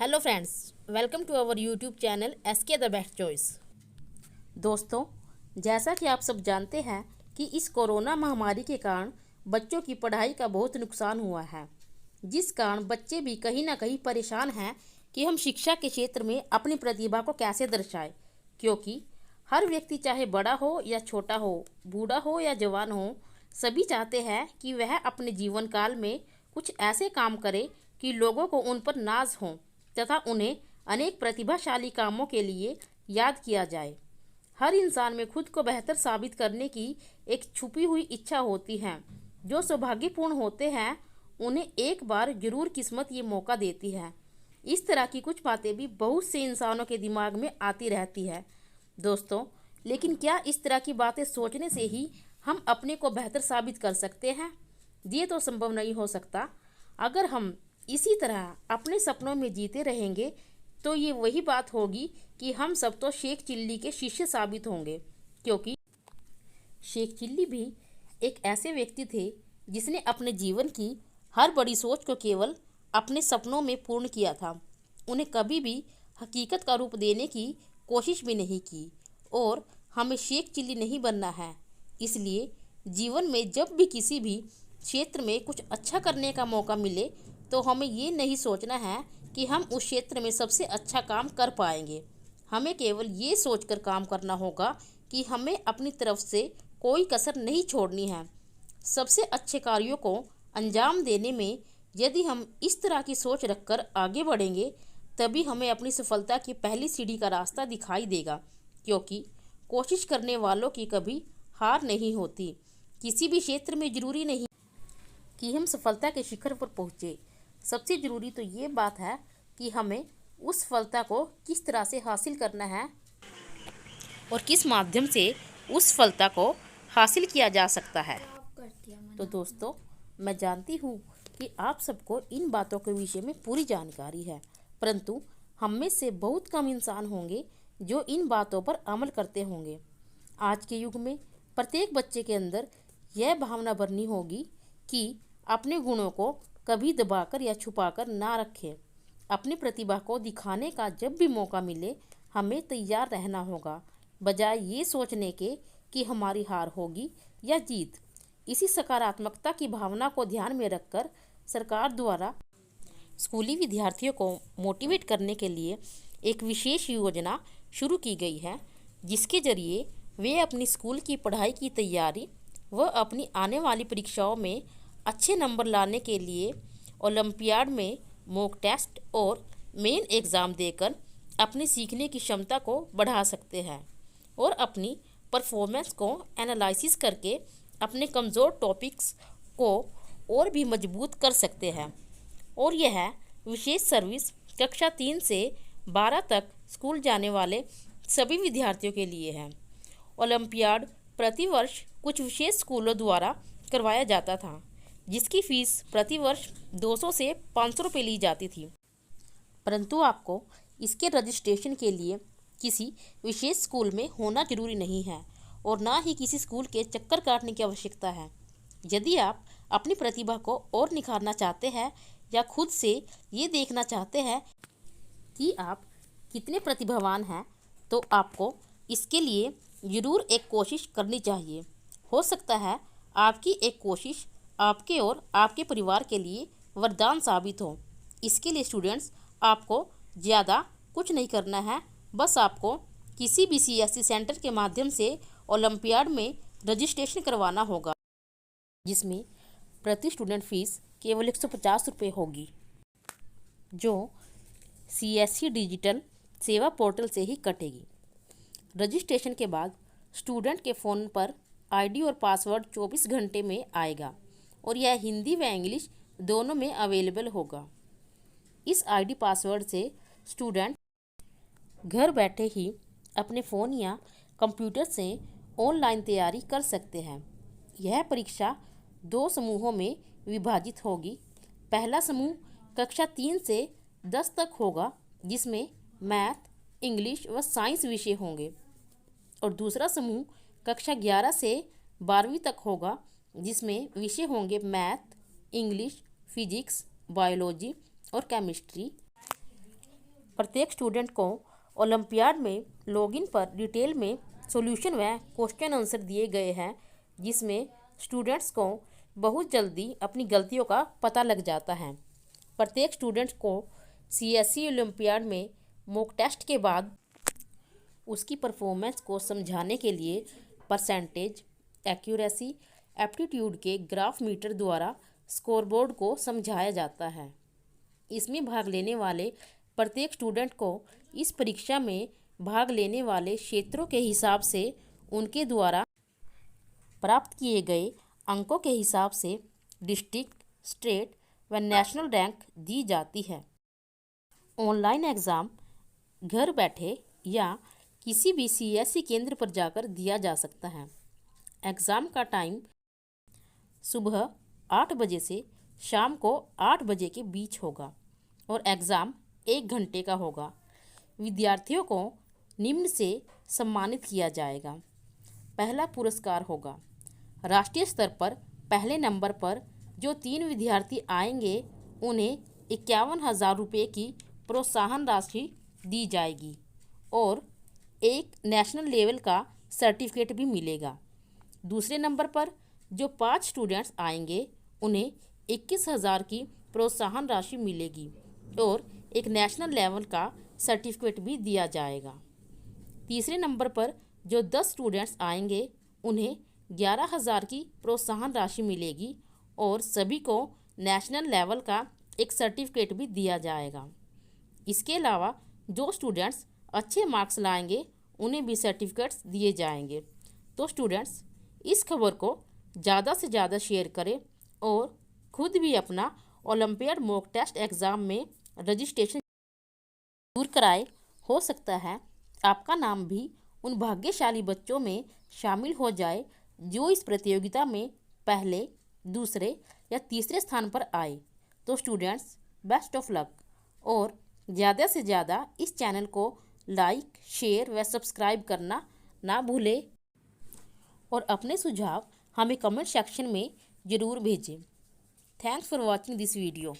Hello friends, welcome to our YouTube channel SK the best choice. दोस्तों, जैसा कि आप सब जानते हैं कि इस कोरोना महामारी के कारण बच्चों की पढ़ाई का बहुत नुकसान हुआ है, जिस कारण बच्चे भी कहीं ना कहीं परेशान हैं कि हम शिक्षा के क्षेत्र में अपनी प्रतिभा को कैसे दर्शाएं, क्योंकि हर व्यक्ति चाहे बड़ा हो या छोटा हो, बूढ़ा हो या जवान हो, सभी चाहते हैं कि वह अपने जीवन काल में कुछ ऐसे काम करे कि लोगों को उन पर नाज हो तथा उन्हें अनेक प्रतिभाशाली कामों के लिए याद किया जाए। हर इंसान में खुद को बेहतर साबित करने की एक छुपी हुई इच्छा होती है। जो सौभाग्यपूर्ण होते हैं उन्हें एक बार जरूर किस्मत ये मौका देती है। इस तरह की कुछ बातें भी बहुत से इंसानों के दिमाग में आती रहती है दोस्तों, लेकिन क्या इस तरह की बातें सोचने से ही हम अपने को बेहतर साबित कर सकते हैं? ये तो संभव नहीं हो सकता। अगर हम इसी तरह अपने सपनों में जीते रहेंगे तो ये वही बात होगी कि हम सब तो शेख चिल्ली के शिष्य साबित होंगे, क्योंकि शेख चिल्ली भी एक ऐसे व्यक्ति थे जिसने अपने जीवन की हर बड़ी सोच को केवल अपने सपनों में पूर्ण किया था। उन्हें कभी भी हकीकत का रूप देने की कोशिश भी नहीं की। और हमें शेख चिल्ली नहीं बनना है, इसलिए जीवन में जब भी किसी भी क्षेत्र में कुछ अच्छा करने का मौका मिले तो हमें ये नहीं सोचना है कि हम उस क्षेत्र में सबसे अच्छा काम कर पाएंगे। हमें केवल ये सोचकर काम करना होगा कि हमें अपनी तरफ से कोई कसर नहीं छोड़नी है। सबसे अच्छे कार्यों को अंजाम देने में यदि हम इस तरह की सोच रखकर आगे बढ़ेंगे तभी हमें अपनी सफलता की पहली सीढ़ी का रास्ता दिखाई देगा, क्योंकि कोशिश करने वालों की कभी हार नहीं होती। किसी भी क्षेत्र में जरूरी नहीं कि हम सफलता के शिखर पर पहुँचे। सबसे ज़रूरी तो ये बात है कि हमें उस सफलता को किस तरह से हासिल करना है और किस माध्यम से उस सफलता को हासिल किया जा सकता है। तो दोस्तों, मैं जानती हूँ कि आप सबको इन बातों के विषय में पूरी जानकारी है, परंतु हम में से बहुत कम इंसान होंगे जो इन बातों पर अमल करते होंगे। आज के युग में प्रत्येक बच्चे के अंदर यह भावना भरनी होगी कि अपने गुणों को कभी दबाकर या छुपाकर ना रखें। अपनी प्रतिभा को दिखाने का जब भी मौका मिले हमें तैयार रहना होगा, बजाय ये सोचने के कि हमारी हार होगी या जीत। इसी सकारात्मकता की भावना को ध्यान में रखकर सरकार द्वारा स्कूली विद्यार्थियों को मोटिवेट करने के लिए एक विशेष योजना शुरू की गई है, जिसके जरिए वे अपनी स्कूल की पढ़ाई की तैयारी व अपनी आने वाली परीक्षाओं में अच्छे नंबर लाने के लिए ओलंपियाड में मॉक टेस्ट और मेन एग्ज़ाम देकर अपनी सीखने की क्षमता को बढ़ा सकते हैं और अपनी परफॉर्मेंस को एनालिसिस करके अपने कमज़ोर टॉपिक्स को और भी मजबूत कर सकते हैं। और यह विशेष सर्विस कक्षा 3 से 12 तक स्कूल जाने वाले सभी विद्यार्थियों के लिए है। ओलंपियाड प्रतिवर्ष कुछ विशेष स्कूलों द्वारा करवाया जाता था, जिसकी फीस प्रति वर्ष 200 से 500 रुपये ली जाती थी, परंतु आपको इसके रजिस्ट्रेशन के लिए किसी विशेष स्कूल में होना जरूरी नहीं है और ना ही किसी स्कूल के चक्कर काटने की आवश्यकता है। यदि आप अपनी प्रतिभा को और निखारना चाहते हैं या खुद से ये देखना चाहते हैं कि आप कितने प्रतिभावान हैं, तो आपको इसके लिए ज़रूर एक कोशिश करनी चाहिए। हो सकता है आपकी एक कोशिश आपके और आपके परिवार के लिए वरदान साबित हो। इसके लिए स्टूडेंट्स, आपको ज़्यादा कुछ नहीं करना है, बस आपको किसी भी सीएससी सेंटर के माध्यम से ओलंपियाड में रजिस्ट्रेशन करवाना होगा, जिसमें प्रति स्टूडेंट फीस केवल 150 रुपये होगी, जो सीएससी डिजिटल सेवा पोर्टल से ही कटेगी। रजिस्ट्रेशन के बाद स्टूडेंट के फ़ोन पर आईडी और पासवर्ड 24 घंटे में आएगा और यह हिंदी व इंग्लिश दोनों में अवेलेबल होगा। इस आईडी पासवर्ड से स्टूडेंट घर बैठे ही अपने फ़ोन या कंप्यूटर से ऑनलाइन तैयारी कर सकते हैं। यह परीक्षा 2 समूहों में विभाजित होगी। पहला समूह कक्षा 3 से 10 तक होगा, जिसमें मैथ, इंग्लिश व साइंस विषय होंगे, और दूसरा समूह कक्षा 11 से 12वीं तक होगा, जिसमें विषय होंगे मैथ, इंग्लिश, फिजिक्स, बायोलॉजी और केमिस्ट्री। प्रत्येक स्टूडेंट को ओलंपियाड में लॉगिन पर डिटेल में सॉल्यूशन व क्वेश्चन आंसर दिए गए हैं, जिसमें स्टूडेंट्स को बहुत जल्दी अपनी गलतियों का पता लग जाता है। प्रत्येक स्टूडेंट को CSE ओलंपियाड में मॉक टेस्ट के बाद उसकी परफॉर्मेंस को समझाने के लिए परसेंटेज, एक्यूरेसी, एप्टीट्यूड के ग्राफ मीटर द्वारा स्कोरबोर्ड को समझाया जाता है। इसमें भाग लेने वाले प्रत्येक स्टूडेंट को इस परीक्षा में भाग लेने वाले क्षेत्रों के हिसाब से उनके द्वारा प्राप्त किए गए अंकों के हिसाब से डिस्ट्रिक्ट, स्टेट व नेशनल रैंक दी जाती है। ऑनलाइन एग्ज़ाम घर बैठे या किसी भी CSE केंद्र पर जाकर दिया जा सकता है। एग्ज़ाम का टाइम सुबह 8 बजे से शाम को 8 बजे के बीच होगा और एग्ज़ाम 1 घंटे का होगा। विद्यार्थियों को निम्न से सम्मानित किया जाएगा। पहला पुरस्कार होगा राष्ट्रीय स्तर पर पहले नंबर पर जो 3 विद्यार्थी आएंगे उन्हें 51,000 रुपये की प्रोत्साहन राशि दी जाएगी और एक नेशनल लेवल का सर्टिफिकेट भी मिलेगा। दूसरे नंबर पर जो 5 स्टूडेंट्स आएंगे उन्हें 21,000 की प्रोत्साहन राशि मिलेगी और एक नेशनल लेवल का सर्टिफिकेट भी दिया जाएगा। तीसरे नंबर पर जो 10 स्टूडेंट्स आएंगे उन्हें 11,000 की प्रोत्साहन राशि मिलेगी और सभी को नेशनल लेवल का एक सर्टिफिकेट भी दिया जाएगा। इसके अलावा जो स्टूडेंट्स अच्छे मार्क्स लाएंगे उन्हें भी सर्टिफिकेट्स दिए जाएंगे। तो स्टूडेंट्स इस खबर को ज़्यादा से ज़्यादा शेयर करें और खुद भी अपना ओलंपियाड मॉक टेस्ट एग्ज़ाम में रजिस्ट्रेशन जरूर कराए। हो सकता है आपका नाम भी उन भाग्यशाली बच्चों में शामिल हो जाए जो इस प्रतियोगिता में पहले, दूसरे या तीसरे स्थान पर आए। तो स्टूडेंट्स बेस्ट ऑफ लक और ज़्यादा से ज़्यादा इस चैनल को लाइक, शेयर व सब्सक्राइब करना ना भूलें और अपने सुझाव हमें कमेंट सेक्शन में ज़रूर भेजें। Thanks for watching this video.